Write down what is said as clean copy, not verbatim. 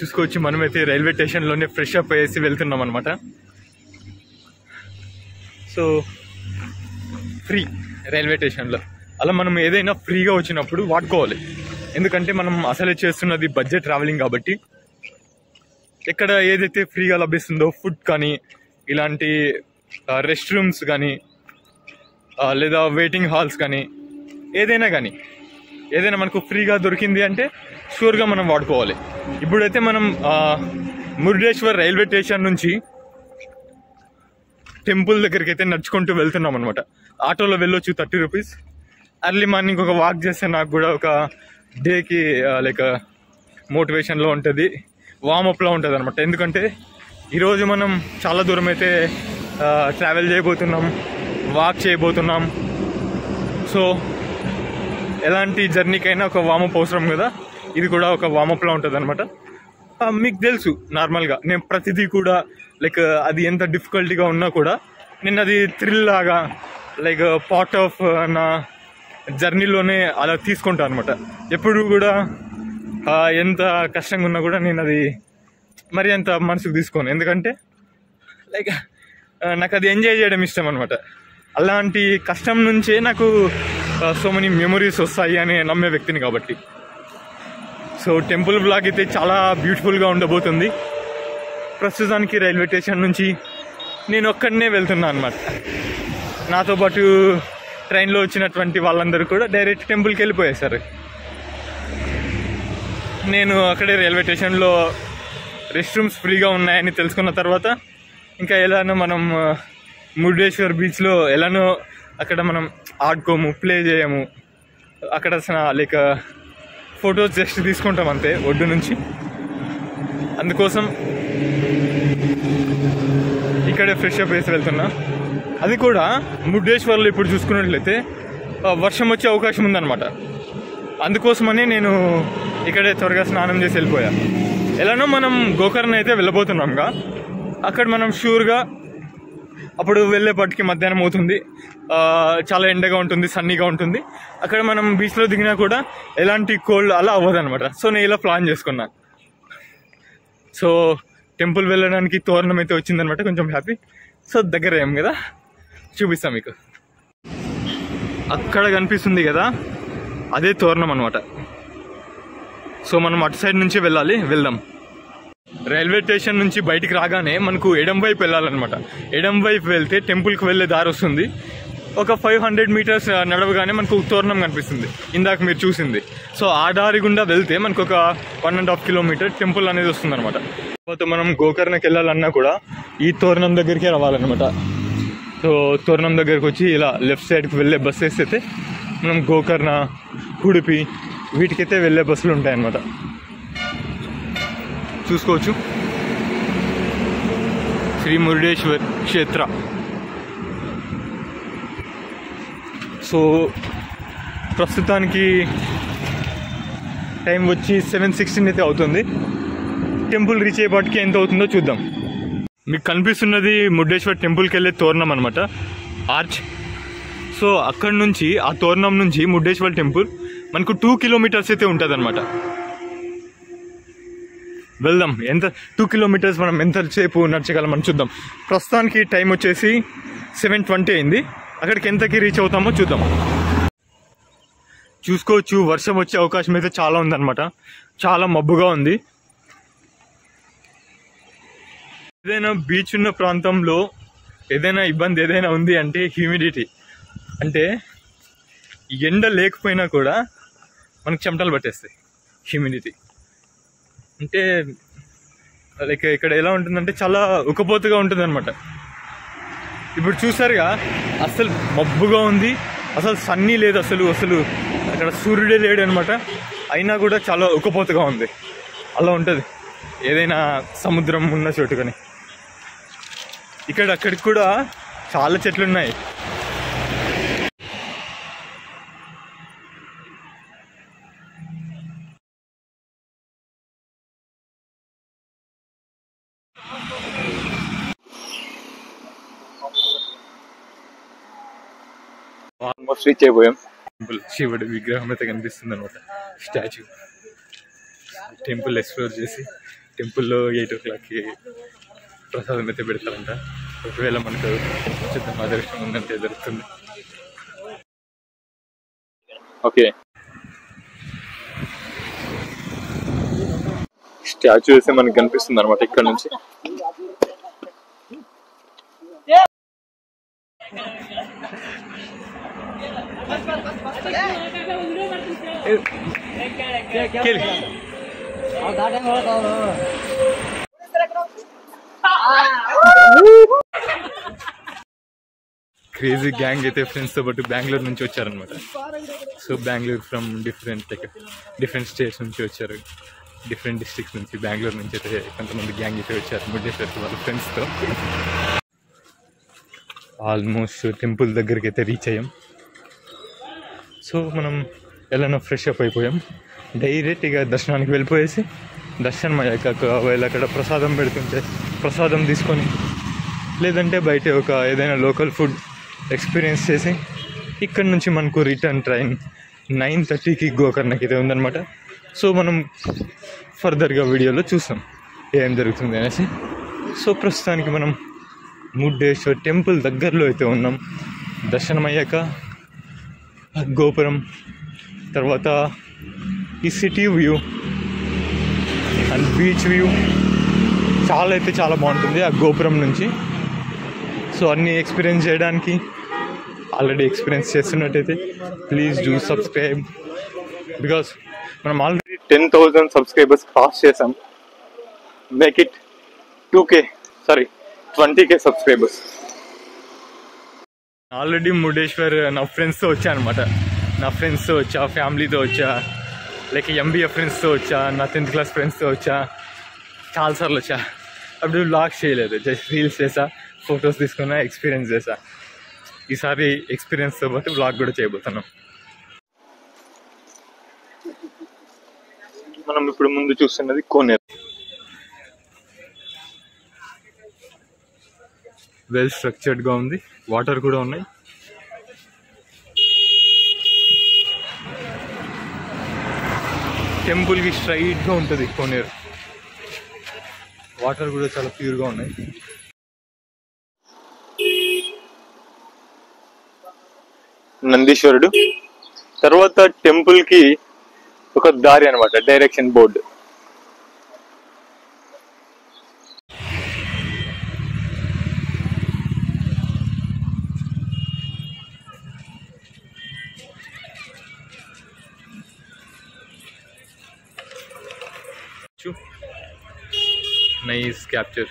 చూసుకోవచ్చు మనమైతే railway స్టేషన్లోనే fresh up అయ్యేసి వెళ్తున్నాం అనమాట. సో ఫ్రీ రైల్వే స్టేషన్లో అలా మనం ఏదైనా ఫ్రీగా వచ్చినప్పుడు వాడుకోవాలి. ఎందుకంటే మనం అసలే చేస్తున్నది బడ్జెట్ ట్రావెలింగ్ కాబట్టి ఇక్కడ ఏదైతే ఫ్రీగా లభిస్తుందో ఫుడ్ కానీ ఇలాంటి రెస్ట్ రూమ్స్ కానీ లేదా వెయిటింగ్ హాల్స్ కానీ ఏదైనా మనకు ఫ్రీగా దొరికింది అంటే షూర్గా మనం వాడుకోవాలి. ఇప్పుడైతే మనం మురుడేశ్వర్ రైల్వే స్టేషన్ నుంచి టెంపుల్ దగ్గరికి అయితే నడుచుకుంటూ వెళ్తున్నాం అనమాట. ఆటోలో వెళ్ళొచ్చు 30 రూపీస్. ఎర్లీ మార్నింగ్ ఒక వాక్ చేస్తే నాకు కూడా ఒక డేకి లైక్ మోటివేషన్లో ఉంటుంది, వార్మప్లో ఉంటుంది అనమాట. ఎందుకంటే ఈరోజు మనం చాలా దూరం అయితే ట్రావెల్ చేయబోతున్నాం, వాక్ చేయబోతున్నాం. సో ఎలాంటి జర్నీకైనా ఒక వార్మప్ అవసరం కదా, ఇది కూడా ఒక వార్మప్లా ఉంటుంది అనమాట. మీకు తెలుసు నార్మల్గా నేను ప్రతిదీ కూడా లైక్ అది ఎంత డిఫికల్టీగా ఉన్నా కూడా నేను అది థ్రిల్ లాగా లైక్ పార్ట్ ఆఫ్ నా జర్నీలోనే అలా తీసుకుంటాను అనమాట. ఎప్పుడు కూడా ఎంత కష్టంగా ఉన్నా కూడా నేను అది మరి అంత మనసుకు తీసుకోను. ఎందుకంటే లైక్ నాకు అది ఎంజాయ్ చేయడం ఇష్టం అనమాట. అలాంటి కష్టం నుంచే నాకు సో మెనీ మెమొరీస్ వస్తాయి అని నమ్మే వ్యక్తిని కాబట్టి. సో టెంపుల్ బ్లాగ్ అయితే చాలా బ్యూటిఫుల్గా ఉండబోతుంది. ప్రస్తుతానికి రైల్వే స్టేషన్ నుంచి నేను ఒక్కడనే వెళ్తున్నా అనమాట. నాతో పాటు ట్రైన్లో వచ్చినటువంటి వాళ్ళందరూ కూడా డైరెక్ట్ టెంపుల్కి వెళ్ళిపోయేశారు. నేను అక్కడే రైల్వే స్టేషన్లో రెస్ట్ రూమ్స్ ఫ్రీగా ఉన్నాయని తెలుసుకున్న తర్వాత ఇంకా ఎలానో మనం మురుడేశ్వర్ బీచ్లో ఎలానో అక్కడ మనం ఆడుకోము, ప్లే చేయము, అక్కడ లైక్ ఫొటోస్ జస్ట్ తీసుకుంటాం అంతే ఒడ్డు నుంచి. అందుకోసం ఇక్కడే ఫ్రెష్ అప్ వేసి వెళ్తున్నా. అది కూడా మురుడేశ్వర్లో ఇప్పుడు చూసుకున్నట్లయితే వర్షం వచ్చే అవకాశం ఉందన్నమాట. అందుకోసమనే నేను ఇక్కడే త్వరగా స్నానం చేసి వెళ్ళిపోయా. ఎలానో మనం గోకర్ణ అయితే వెళ్ళబోతున్నాంగా, అక్కడ మనం షూర్గా అప్పుడు వెళ్ళేపటికి మధ్యాహ్నం అవుతుంది, చాలా ఎండగా ఉంటుంది, సన్నీగా ఉంటుంది. అక్కడ మనం బీచ్లో దిగినా కూడా ఎలాంటి కోల్డ్ అలా అవ్వదన్నమాట. సో నేను ఇలా ప్లాన్ చేసుకున్నా. సో టెంపుల్ వెళ్ళడానికి తోరణం అయితే వచ్చిందనమాట, కొంచెం హ్యాపీ. సో దగ్గర ఏం కదా చూపిస్తాం మీకు. అక్కడ కనిపిస్తుంది కదా అదే తోరణం అనమాట. సో మనం అటు సైడ్ నుంచి వెళ్దాం. రైల్వే స్టేషన్ నుంచి బయటికి రాగానే మనకు ఎడం వైపు వెళ్ళాలన్నమాట. ఎడం వైపు వెళ్తే టెంపుల్కి వెళ్ళే దారి వస్తుంది. ఒక 500 మీటర్స్ నడవగానే మనకు తోరణం కనిపిస్తుంది, ఇందాక మీరు చూసింది. సో ఆ దారి గుండా వెళ్తే మనకు ఒక 1.5 కిలోమీటర్ టెంపుల్ అనేది వస్తుంది అనమాట. తర్వాత మనం గోకర్ణకి వెళ్ళాలన్నా కూడా ఈ తోరణం దగ్గరికే రావాలన్నమాట. సో తోరణం దగ్గరికి వచ్చి ఇలా లెఫ్ట్ సైడ్కి వెళ్ళే బస్సెస్ అయితే మనం గోకర్ణ, ఉడిపి వీటికైతే వెళ్ళే బస్సులు ఉంటాయన్నమాట. చూసుకోవచ్చు శ్రీ మురుడేశ్వర్ క్షేత్ర. సో ప్రస్తుతానికి టైం వచ్చి 7:16 అయితే అవుతుంది. టెంపుల్ రీచ్ అయ్యేపాటికి ఎంత అవుతుందో చూద్దాం. మీకు కనిపిస్తున్నది మురుడేశ్వర్ టెంపుల్కి వెళ్ళే తోరణం అనమాట, ఆర్చ్. సో అక్కడ నుంచి ఆ తోరణం నుంచి మురుడేశ్వర్ టెంపుల్ మనకు 2 కిలోమీటర్స్ అయితే ఉంటుంది అనమాట. వెళ్దాం. 2 కిలోమీటర్స్ మనం ఎంతసేపు నడచగలం అని చూద్దాం. ప్రస్తుతానికి టైం వచ్చేసి 7:20 అయింది. అక్కడికి ఎంతకి రీచ్ అవుతామో చూద్దాం. చూసుకోవచ్చు వర్షం వచ్చే అవకాశం అయితే చాలా ఉందన్నమాట. చాలా మబ్బుగా ఉంది. ఏదైనా బీచ్ ఉన్న ప్రాంతంలో ఏదైనా ఇబ్బంది ఏదైనా ఉంది అంటే హ్యూమిడిటీ. అంటే ఎండ లేకపోయినా కూడా మనకు చెమటలు పట్టేస్తాయి. హ్యూమిడిటీ అంటే లైక్ ఇక్కడ ఎలా ఉంటుందంటే చాలా ఉక్కపోతగా ఉంటుంది అనమాట. ఇప్పుడు చూసారుగా అసలు మబ్బుగా ఉంది, అసలు సన్నీ లేదు, అసలు అక్కడ సూర్యుడే లేడు అనమాట. అయినా కూడా చాలా ఉక్కపోతగా ఉంది. అలా ఉంటుంది ఏదైనా సముద్రం ఉన్న చోటు. కానీ అక్కడికి కూడా చాలా చెట్లు ఉన్నాయి. ఆల్మోస్ట్ రీచ్ అయిపోయాం. శివుడి విగ్రహం అయితే కనిపిస్తుంది అనమాట, స్టాచ్యూ. టెంపుల్ ఎక్స్ప్లోర్ చేసి టెంపుల్లో 8 o'clockకి ప్రసాదం అయితే పెడతారంట. ఒకవేళ మనకు చూద్దాం, అదృష్టం ఉందంటే దొరుకుతుంది. ఓకే, స్టాచ్యూ వేస్తే మనకి కనిపిస్తుంది అనమాట ఇక్కడ నుంచి. క్రేజీ గ్యాంగ్ అయితే ఫ్రెండ్స్తో పాటు బెంగళూరు నుంచి వచ్చారనమాట. So Bengaluru from different states నుంచి వచ్చారు, డిఫరెంట్ డిస్ట్రిక్ట్స్ నుంచి. బెంగళూరు నుంచి అయితే కొంతమంది గ్యాంగ్ అయితే వచ్చారు మురుడేశ్వర్కి వాళ్ళ ఫ్రెండ్స్తో. ఆల్మోస్ట్ టెంపుల్ దగ్గరికి అయితే రీచ్ అయ్యాం. సో మనం ఎలానో ఫ్రెష్ అప్ అయిపోయాం. డైరెక్ట్ ఇక దర్శనానికి వెళ్ళిపోయేసి, దర్శనం అయ్యాక ఒకవేళ అక్కడ ప్రసాదం పెడుతుంటే ప్రసాదం తీసుకొని, లేదంటే బయట ఒక ఏదైనా లోకల్ ఫుడ్ ఎక్స్పీరియన్స్ చేసి, ఇక్కడ నుంచి మనకు రిటర్న్ ట్రైన్ 9:30కి గోకర్ణకి అయితే ఉందన్నమాట. సో మనం ఫర్దర్గా వీడియోలో చూస్తాం ఏం జరుగుతుంది అనేసి. సో ప్రస్తుతానికి మనం మురుడేశ్వర్ టెంపుల్ దగ్గరలో అయితే ఉన్నాం. దర్శనం అయ్యాక గోపురం, తర్వాత ఈ city view and beach view చాలా బాగుంటుంది ఆ గోపురం నుంచి. సో అన్నీ ఎక్స్పీరియన్స్ చేయడానికి ఆల్రెడీ ఎక్స్పీరియన్స్ చేస్తున్నట్టయితే ప్లీజ్ డూ సబ్స్క్రైబ్, బికాస్ మనం ఆల్రెడీ 10,000 సబ్స్క్రైబర్స్ క్రాస్ చేసాం. Make it 20K subscribers. Already Murudeshwar నా ఫ్రెండ్స్తో వచ్చా అనమాట. నా ఫ్రెండ్స్తో వచ్చా, ఫ్యామిలీతో వచ్చా, లైక్ MBA ఫ్రెండ్స్తో వచ్చా, నా 10th క్లాస్ ఫ్రెండ్స్తో వచ్చా, చాలాసార్లు వచ్చా. అప్పుడు వ్లాగ్స్ చేయలేదు, జస్ట్ రీల్స్ చేసా, ఫొటోస్ తీసుకున్నా, ఎక్స్పీరియన్స్ చేసా. ఈసారి ఎక్స్పీరియన్స్తో పాటు వ్లాగ్ కూడా చేయబోతున్నాం. మనం ఇప్పుడు ముందు చూస్తున్నది కోనేరు. వెల్ స్ట్రక్చర్డ్గా ఉంది, వాటర్ కూడా ఉన్నాయి. టెంపుల్కి స్ట్రైట్గా ఉంటుంది కోనేరు. వాటర్ కూడా చాలా ప్యూర్గా ఉన్నాయి. నందీశ్వరుడు తర్వాత టెంపుల్కి ఒక దారి అనమాట, డైరెక్షన్ బోర్డు. Nice capture.